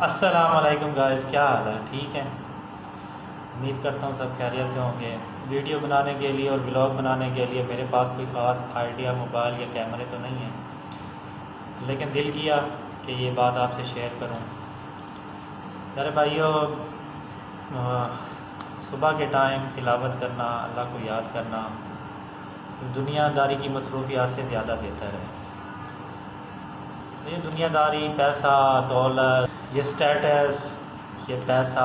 السلام علیکم گائز، کیا حال ہے؟ ٹھیک ہے، امید کرتا ہوں سب خیریت سے ہوں گے۔ ویڈیو بنانے کے لیے اور ولاگ بنانے کے لیے میرے پاس کوئی خاص آئیڈیا، موبائل یا کیمرے تو نہیں ہیں، لیکن دل کیا کہ یہ بات آپ سے شیئر کروں۔ میرے بھائیو، صبح کے ٹائم تلاوت کرنا، اللہ کو یاد کرنا اس دنیا داری کی مصروفیات سے زیادہ بہتر ہے۔ یہ دنیا داری، پیسہ، دولت، یہ سٹیٹس، یہ پیسہ،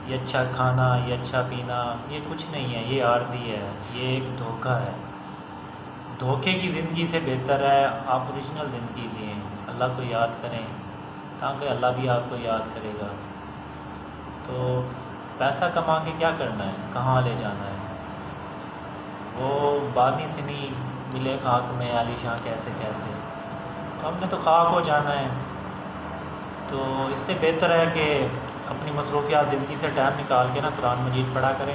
یہ اچھا کھانا، یہ اچھا پینا، یہ کچھ نہیں ہے، یہ عارضی ہے، یہ ایک دھوکہ ہے۔ دھوکے کی زندگی سے بہتر ہے آپ اوریجنل زندگی جئیں، اللہ کو یاد کریں تاکہ اللہ بھی آپ کو یاد کرے گا۔ تو پیسہ کما کے کیا کرنا ہے، کہاں لے جانا ہے؟ وہ بادی سے نہیں ملے خاک میں عالی شاں کیسے کیسے، تو ہم نے تو خاک ہو جانا ہے۔ تو اس سے بہتر ہے کہ اپنی مصروفیات زندگی سے ٹائم نکال کے قرآن مجید پڑھا کریں۔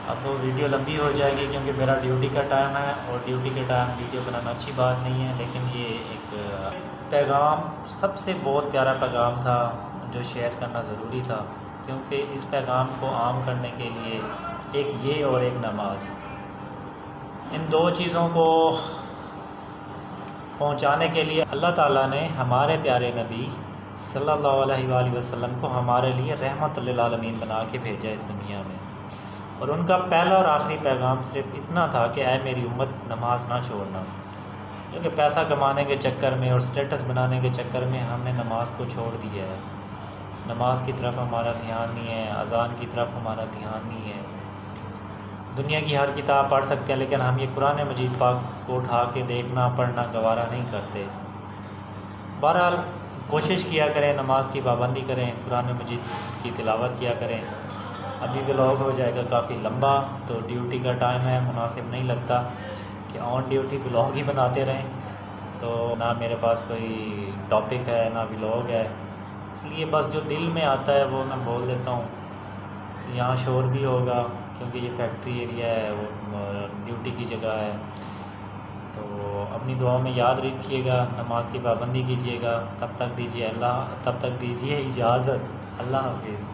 اب وہ ویڈیو لمبی ہو جائے گی کیونکہ میرا ڈیوٹی کا ٹائم ہے، اور ڈیوٹی کے ٹائم ویڈیو بنانا اچھی بات نہیں ہے، لیکن یہ ایک پیغام، سب سے بہت پیارا پیغام تھا جو شیئر کرنا ضروری تھا، کیونکہ اس پیغام کو عام کرنے کے لیے ایک یہ اور ایک نماز، ان دو چیزوں کو پہنچانے کے لیے اللہ تعالیٰ نے ہمارے پیارے نبی صلی اللہ علیہ وآلہ وسلم کو ہمارے لیے رحمت للعالمین بنا کے بھیجا اس دنیا میں، اور ان کا پہلا اور آخری پیغام صرف اتنا تھا کہ اے میری امت، نماز نہ چھوڑنا، کیونکہ پیسہ کمانے کے چکر میں اور سٹیٹس بنانے کے چکر میں ہم نے نماز کو چھوڑ دیا ہے۔ نماز کی طرف ہمارا دھیان نہیں ہے، اذان کی طرف ہمارا دھیان نہیں ہے۔ دنیا کی ہر کتاب پڑھ سکتے ہیں، لیکن ہم یہ قرآن مجید پاک کو اٹھا کے دیکھنا پڑھنا گوارا نہیں کرتے۔ بہرحال کوشش کیا کریں، نماز کی پابندی کریں، قرآن مجید کی تلاوت کیا کریں۔ ابھی ولاگ ہو جائے گا کافی لمبا، تو ڈیوٹی کا ٹائم ہے، مناسب نہیں لگتا کہ آن ڈیوٹی ولاگ ہی بناتے رہیں، تو نہ میرے پاس کوئی ٹاپک ہے نہ ولاگ ہے، اس لیے بس جو دل میں آتا ہے وہ میں بول دیتا ہوں۔ یہاں شور بھی ہوگا کیونکہ یہ فیکٹری ایریا ہے، وہ ڈیوٹی کی جگہ ہے، تو اپنی دعاؤں میں یاد رکھیے گا، نماز کی پابندی کیجیے گا، تب تک دیجیے اجازت۔ اللہ حافظ۔